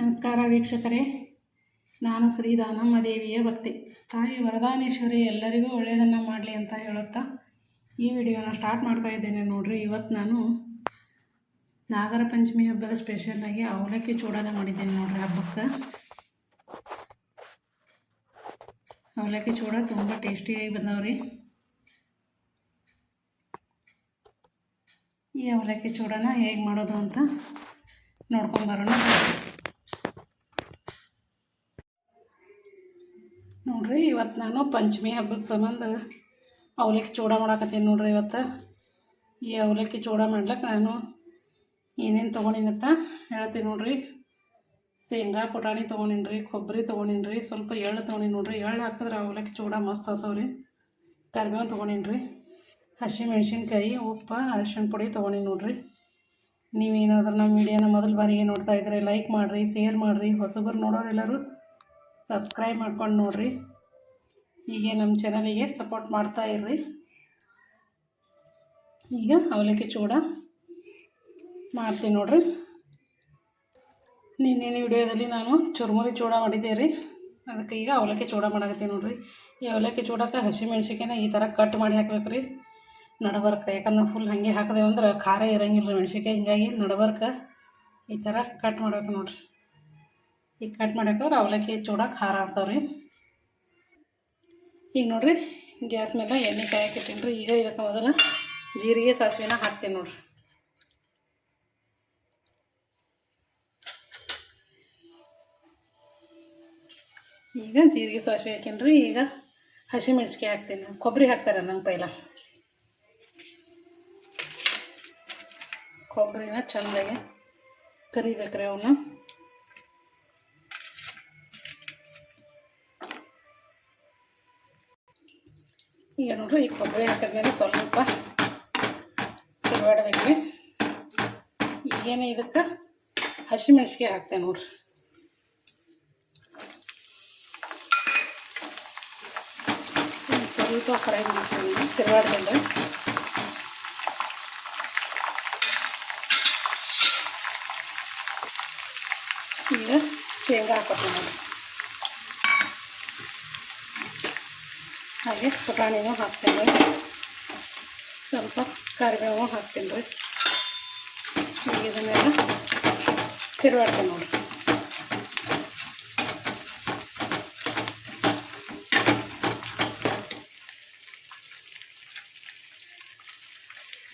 ನಮಸ್ಕಾರ ವೀಕ್ಷಕರೇ, ನಾನು ಶ್ರೀ ದಾನಮ್ಮ ದೇವಿಯ ಭಕ್ತಿ. ತಾಯಿ ವರದಾನೇಶ್ವರಿ ಎಲ್ಲರಿಗೂ ಒಳ್ಳೆಯದನ್ನು ಮಾಡಲಿ ಅಂತ ಹೇಳುತ್ತಾ ಈ ವಿಡಿಯೋನ ಸ್ಟಾರ್ಟ್ ಮಾಡ್ತಾ ಇದ್ದೇನೆ. ನೋಡ್ರಿ, ಇವತ್ತು ನಾನು ನಾಗರ ಪಂಚಮಿ ಹಬ್ಬದ ಸ್ಪೆಷಲಾಗಿ ಅವಲಕ್ಕಿ ಚೂಡಾನ ಮಾಡಿದ್ದೇನೆ. ನೋಡ್ರಿ, ಹಬ್ಬಕ್ಕೆ ಅವಲಕ್ಕಿ ಚೂಡ ತುಂಬ ಟೇಸ್ಟಿಯಾಗಿ ಬಂದವ್ರಿ. ಈ ಅವಲಕ್ಕಿ ಚೂಡನ ಹೇಗೆ ಮಾಡೋದು ಅಂತ ನೋಡ್ಕೊಂಬರೋಣ. ನೋಡ್ರಿ, ಇವತ್ತು ನಾನು ಪಂಚಮಿ ಹಬ್ಬದ ಸಂಬಂಧ ಅವಲಕ್ಕಿ ಚೂಡ ಮಾಡಾಕತ್ತೀನಿ. ನೋಡ್ರಿ, ಇವತ್ತು ಈ ಅವಲಕ್ಕಿ ಚೂಡ ಮಾಡ್ಲಿಕ್ಕೆ ನಾನು ಏನೇನು ತೊಗೊಂಡಿನಂತ ಹೇಳ್ತೀನಿ. ನೋಡ್ರಿ, ಶೇಂಗಾ ಪುಟಾಣಿ ತೊಗೊಂಡಿನ್ರಿ, ಕೊಬ್ಬರಿ ತೊಗೊಂಡಿನ್ರಿ, ಸ್ವಲ್ಪ ಎಳ್ಳು ತೊಗೊಂಡಿನಿ. ನೋಡ್ರಿ, ಎಳ್ಳು ಹಾಕಿದ್ರೆ ಅವಲಕ್ಕಿ ಚೂಡ ಮಸ್ತ್ ಆಗ್ತಾವ್ರಿ. ಕರಿಬೇವು ತೊಗೊಂಡಿನ್ರಿ, ಹಸಿಮೆಣ್ಸಿನ್ಕಾಯಿ, ಉಪ್ಪು, ಅರಿಶಿಣ ಪುಡಿ ತೊಗೊಂಡಿನಿ. ನೋಡ್ರಿ, ನೀವೇನಾದ್ರೂ ನಮ್ಮ ವಿಡಿಯೋನ ಮೊದಲ ಬಾರಿಗೆ ನೋಡ್ತಾ ಇದ್ದರೆ ಲೈಕ್ ಮಾಡಿರಿ, ಶೇರ್ ಮಾಡಿರಿ. ಹೊಸಬರು ನೋಡೋರೆಲ್ಲರೂ ಸಬ್ಸ್ಕ್ರೈಬ್ ಮಾಡ್ಕೊಂಡು ನೋಡಿರಿ. ಹೀಗೆ ನಮ್ಮ ಚಾನಲಿಗೆ ಸಪೋರ್ಟ್ ಮಾಡ್ತಾ ಇರ್ರಿ. ಈಗ ಅವಲಕ್ಕಿ ಚೂಡ ಮಾಡ್ತೀನಿ. ನೋಡ್ರಿ, ನಿನ್ನೇನು ವಿಡಿಯೋದಲ್ಲಿ ನಾನು ಚುರುಮುರಿ ಚೂಡ ಮಾಡಿದ್ದೆ ರೀ. ಅದಕ್ಕೆ ಈಗ ಅವಲಕ್ಕಿ ಚೂಡ ಮಾಡಾಕತ್ತೀನಿ. ನೋಡ್ರಿ, ಈ ಅವಲಕ್ಕಿ ಚೂಡಕ್ಕೆ ಹಸಿಮೆಣ್ಸಿಕಾಯಿನ ಈ ಥರ ಕಟ್ ಮಾಡಿ ಹಾಕ್ಬೇಕು ರೀ ನಡಬರ್ಕ. ಯಾಕಂದ್ರೆ ಫುಲ್ ಹಾಗೆ ಹಾಕಿದೆವು ಅಂದ್ರೆ ಖಾರ ಇರೋಂಗಿಲ್ಲ ರೀ ಮೆಣ್ಸಿನ್ಕಾಯಿ. ಹಿಂಗಾಗಿ ನಡಬರ್ಕ ಈ ಥರ ಕಟ್ ಮಾಡ್ಬೇಕು. ನೋಡ್ರಿ, ಈಗ ಕಟ್ ಮಾಡಾಕಿದ್ರೆ ಅವಲಕ್ಕಿ ಚೂಡ ಖಾರ ಆಗ್ತಾವ್ರಿ. ಈಗ ನೋಡ್ರಿ, ಗ್ಯಾಸ್ ಮೇಲೆ ಎಣ್ಣೆ ಕಾಯಕ್ಕಿಟ್ಟಿನಿ ರೀ. ಈಗ ಇದಕ್ಕೆ ಮೊದಲು ಜೀರಿಗೆ ಸಾಸಿವೆನ ಹಾಕ್ತೀನಿ. ನೋಡ್ರಿ, ಈಗ ಜೀರಿಗೆ ಸಾಸಿವೆ ಹಾಕೀನಿ. ಈಗ ಹಸಿಮೆಣ್ಸಿಕಾಯಿ ಹಾಕ್ತೀನಿ. ಕೊಬ್ಬರಿ ಹಾಕ್ತಾರೆ ನಂಗೆ ಪೈಲ. ಕೊಬ್ಬರಿನ ಚೆಂದಾಗಿ ಕರಿಬೇಕ್ರಿ ಅವನ್ನ. ಈಗ ನೋಡ್ರಿ, ಈ ಕೊಬ್ಬರಿ ಹಾಕಿದ್ಮೇಲೆ ಸ್ವಲ್ಪ ತಿರುಗಾಡಬೇಕ್ರಿ. ಈಗೇನೆ ಇದಕ್ಕೆ ಹಸಿಮೆಣ್ಸಿಕಾಯಿ ಹಾಕ್ತೇನೆ. ನೋಡ್ರಿ, ಸ್ವಲ್ಪ ಫ್ರೈ ಮಾಡ್ತೀನಿ ತಿರುಗಾಡ್ದಿಂದ. ಈಗ ಶೇಂಗಾ ಹಾಕೋತೀನಿ. ನೋಡಿ, ಹಾಗೆ ಪುಟಾಣಿನೂ ಹಾಕ್ತೀನಿ. ಸ್ವಲ್ಪ ಕರಿಬೇವು ಹಾಕ್ತೀನಿ ರೀ. ಈಗ ಇದನ್ನೆಲ್ಲ ತಿರುಗಾಡ್ತೀನಿ. ನೋಡಿ,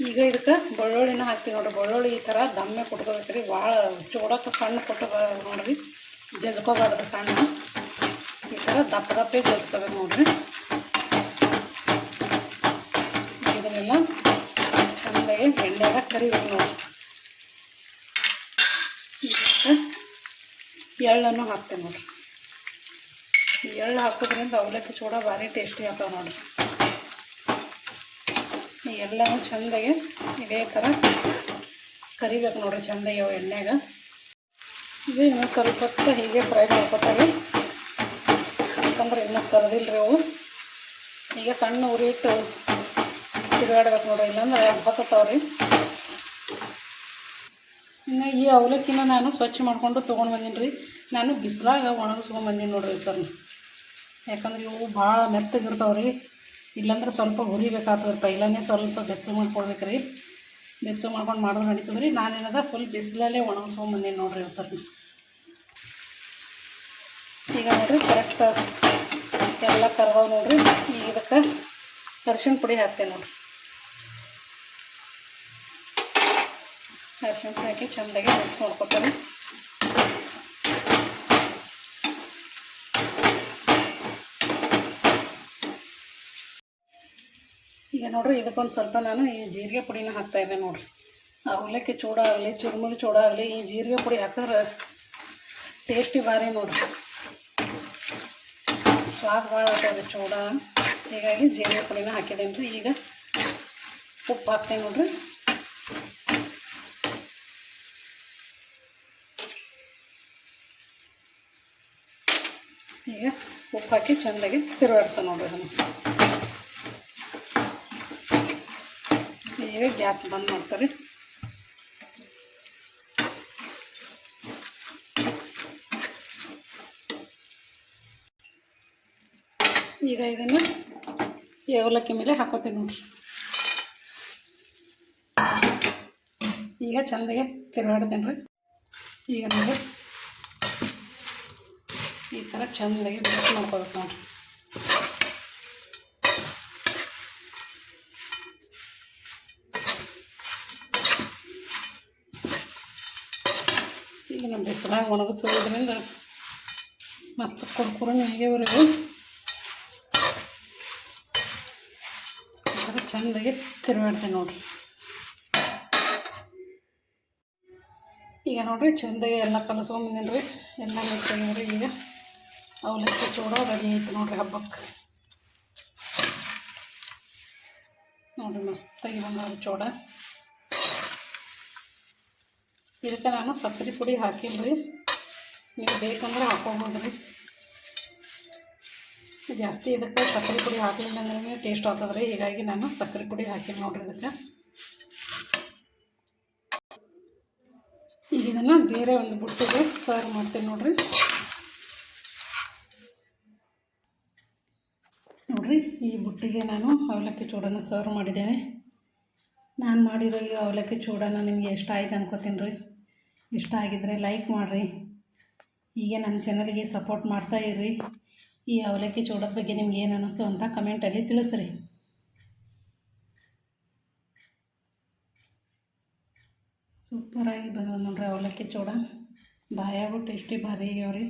ಈಗ ಇದಕ್ಕೆ ಬೆಳ್ಳುಳ್ಳಿನ ಹಾಕ್ತೀನಿ. ನೋಡಿರಿ, ಬೆಳ್ಳುಳ್ಳಿ ಈ ಥರ ದಮ್ಮೆ ಕೊಟ್ಕೋಬೇಕ್ರಿ. ಭಾಳ ಚೂಡಕ್ಕೆ ಸಣ್ಣ ಕೊಟ್ಟು ನೋಡ್ರಿ, ಜಜ್ಕೋಬಾರ್ದು. ಸಣ್ಣ ಈ ಥರ ದಪ್ಪ ದಪ್ಪೆ ಜಜ್ಕೋಬೇಕು. ನೋಡ್ರಿ, ಇದನ್ನೆಲ್ಲ ಚೆಂದಾಗಿ ಎಣ್ಣೆಯಾಗ ಕರಿಬೇಕು. ನೋಡಿ, ಇದಕ್ಕೆ ಎಳ್ಳನ್ನು ಹಾಕ್ತೇನೆ. ನೋಡಿರಿ, ಎಳ್ಳು ಹಾಕೋದ್ರಿಂದ ಅವಲಕ್ಕಿ ಚೂಡ ಭಾರಿ ಟೇಸ್ಟಿ ಆಗ್ತಾವೆ. ನೋಡಿರಿ, ಎಲ್ಲನೂ ಚೆಂದಾಗಿ ಇದೇ ಥರ ಕರಿಬೇಕು. ನೋಡಿರಿ, ಚೆಂದಾಗಿ ಅವು ಎಣ್ಣೆಗ. ಇದು ಇನ್ನೂ ಸ್ವಲ್ಪ ಹೊತ್ತು ಹೀಗೆ ಫ್ರೈ ಮಾಡ್ಕೊತಾರೆ, ಯಾಕಂದ್ರೆ ಇನ್ನೂ ಕರೆದಿಲ್ಲ ರೀ ಅವು. ಈಗ ಸಣ್ಣ ಉರಿ ಇಟ್ಟು ತಿರುಗಾಡ್ಬೇಕು. ನೋಡಿರಿ, ಇಲ್ಲಾಂದ್ರೆ ಹೊತ್ತಾವ್ರಿ. ಇನ್ನು ಈ ಅವಲಕ್ಕಿನ ನಾನು ಸ್ವಚ್ಛ ಮಾಡಿಕೊಂಡು ತೊಗೊಂಡು ಬಂದೀನಿ ರೀ. ನಾನು ಬಿಸಿಲಾಗ ಒಣಗಿಸ್ಕೊಂಡು ಬಂದೀನಿ. ನೋಡಿರಿ, ಇದನ್ನು ಯಾಕಂದ್ರೆ ಇವು ಭಾಳ ಮೆತ್ತಗಿರ್ತಾವೆ ರೀ. ಇಲ್ಲಾಂದ್ರೆ ಸ್ವಲ್ಪ ಹುರಿಬೇಕಾಗ್ತದೆ. ಪೈಲನೇ ಸ್ವಲ್ಪ ಬೆಚ್ಚಗೆ ಮಾಡ್ಕೊಳ್ಬೇಕು ರೀ. ಬೆಚ್ಚಗೆ ಮಾಡ್ಕೊಂಡು ಮಾಡೋದು ನಡೀತದೆ ರೀ. ನಾನೇನದ ಫುಲ್ ಬಿಸಿಲಲ್ಲೇ ಒಣಗಿಸ್ಕೊಂಡು ಬಂದೀನಿ. ನೋಡಿರಿ, ಇವತ್ತನ್ನು ಈಗ ನೋಡಿರಿ ಕರೆಕ್ಟ್ ಎಲ್ಲ ಕರ್ದವು. ನೋಡಿರಿ, ಈಗ ಇದಕ್ಕೆ ಅರಿಶಿಣ ಪುಡಿ ಹಾಕ್ತೇನೆ. ನೋಡಿರಿ, ಅರಿಶಿಣ ಪುಡಿ ಹಾಕಿ ಚೆಂದಾಗಿ ಮಿಕ್ಸ್ ಮಾಡ್ಕೊತೇನೆ. ಈಗ ನೋಡಿರಿ, ಇದಕ್ಕೊಂದು ಸ್ವಲ್ಪ ನಾನು ಈ ಜೀರಿಗೆ ಪುಡಿನ ಹಾಕ್ತಾಯಿದ್ದೆ. ನೋಡಿರಿ, ಅವಲಕ್ಕಿ ಚೂಡ ಆಗಲಿ ಚುರುಮುರಿ ಚೂಡ ಆಗಲಿ ಈ ಜೀರಿಗೆ ಪುಡಿ ಹಾಕಿದ್ರೆ ಟೇಸ್ಟಿ ಭಾರಿ. ನೋಡಿರಿ, ಸ್ವಾದ ಭಾಳ ಆಗ್ತದೆ ಚೂಡ. ಹೀಗಾಗಿ ಜೀರಿಗೆ ಪುಡಿನ ಹಾಕಿದ್ದೇನೆ ರೀ. ಈಗ ಉಪ್ಪು ಹಾಕ್ತೇನೆ. ನೋಡಿರಿ, ಈಗ ಉಪ್ಪು ಹಾಕಿ ಚೆಂದಾಗಿ ತಿರುಗಾಡ್ತಾನೆ. ನೋಡಿರಿ, ಅದನ್ನು ಈಗ ಗ್ಯಾಸ್ ಬಂದ್ ಮಾಡ್ತಾರೆ. ಈಗ ಇದನ್ನು ಈ ಅವಲಕ್ಕಿ ಮೇಲೆ ಹಾಕೋತೀನಿ ನೋಡಿರಿ. ಈಗ ಚೆಂದಾಗೆ ತಿರುಗಾಡ್ತೇನೆ ರೀ. ಈಗ ನೋಡಿ ಈ ಥರ ಚೆಂದಾಗಿ ಮಿಕ್ಸ್ ಮಾಡ್ಕೋಬೇಕು ನೋಡಿರಿ. ಈಗ ನಮ್ಮ ಬಿಸಿಲಾಗ ಒಣಗಿಸೋದ್ರಿಂದ ಮಸ್ತ್ ಕುರ್ಕುರನೆ ಆಗ್ಯಾವ್ರಿ. ಈ ಥರ ಚೆಂದಾಗಿ ತಿರುಗಾಡ್ತೇನೆ ನೋಡಿರಿ. ಈಗ ನೋಡಿರಿ ಚೆಂದಾಗಿ ಎಲ್ಲ ಕಲಸ್ಕೊಂಬಂದಿನಿ ರೀ. ಎಲ್ಲ ಮಿಕ್ಸ್ ಆಗ್ಯಾವ್ರಿ. ಈಗ ಅವಲಕ್ಕಿ ಚೂಡ ರೆಡಿ ಆಯ್ತು ನೋಡಿರಿ ಹಬ್ಬಕ್ಕೆ. ನೋಡಿರಿ ಮಸ್ತಾಗಿ ಬಂದವ್ರಿ ಚೂಡ. ಇದಕ್ಕೆ ನಾನು ಸಕ್ಕರೆ ಪುಡಿ ಹಾಕಿಲ್ಲ ರೀ. ನೀವು ಬೇಕಂದ್ರೆ ಹಾಕ್ಕೊಬೋದು ರೀ. ಜಾಸ್ತಿ ಇದಕ್ಕೆ ಸಕ್ಕರೆ ಪುಡಿ ಹಾಕಲಿಲ್ಲ ಅಂದ್ರೆ ಟೇಸ್ಟ್ ಆಗ್ತದೆ ರೀ. ಹೀಗಾಗಿ ನಾನು ಸಕ್ಕರೆ ಪುಡಿ ಹಾಕಿಲ್ಲ ನೋಡಿರಿ ಇದಕ್ಕೆ. ಈಗ ಇದನ್ನು ಬೇರೆ ಒಂದು ಬುಟ್ಟಿಗೆ ಸರ್ವ್ ಮಾಡ್ತೀನಿ ನೋಡಿರಿ. ನೋಡಿರಿ ಈ ಬುಟ್ಟಿಗೆ ನಾನು ಅವಲಕ್ಕಿ ಚೂಡನ್ನು ಸರ್ವ್ ಮಾಡಿದ್ದೇನೆ. ನಾನು ಮಾಡಿರೋ ಈ ಅವಲಕ್ಕಿ ಚೂಡನ್ನು ನಿಮಗೆ ಇಷ್ಟ ಆಯ್ತು ಅನ್ಕೋತೀನಿ ರೀ. ಇಷ್ಟ ಆಗಿದ್ದರೆ ಲೈಕ್ ಮಾಡಿರಿ. ಹೀಗೆ ನಮ್ಮ ಚಾನಲ್ಗೆ ಸಪೋರ್ಟ್ ಮಾಡ್ತಾಯಿರ್ರಿ. ಈ ಅವಲಕ್ಕಿ ಚೂಡದ ಬಗ್ಗೆ ನಿಮ್ಗೆ ಏನು ಅನ್ನಿಸ್ತು ಅಂತ ಕಮೆಂಟಲ್ಲಿ ತಿಳಿಸ್ರಿ. ಸೂಪರಾಗಿ ಬಂದದ ನೋಡ್ರಿ ಅವಲಕ್ಕಿ ಚೂಡ. ಬಾಯಾಗೂ ಟೇಸ್ಟಿ ಭಾರಿ ಆಗ್ಯಾವ್ರಿ.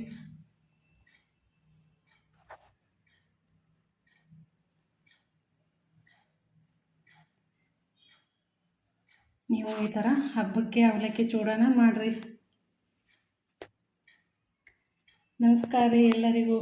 ನೀವು ಈ ಥರ ಹಬ್ಬಕ್ಕೆ ಅವಲಕ್ಕಿ ಚೂಡನ ಮಾಡಿರಿ. ನಮಸ್ಕಾರ ರೀ ಎಲ್ಲರಿಗೂ.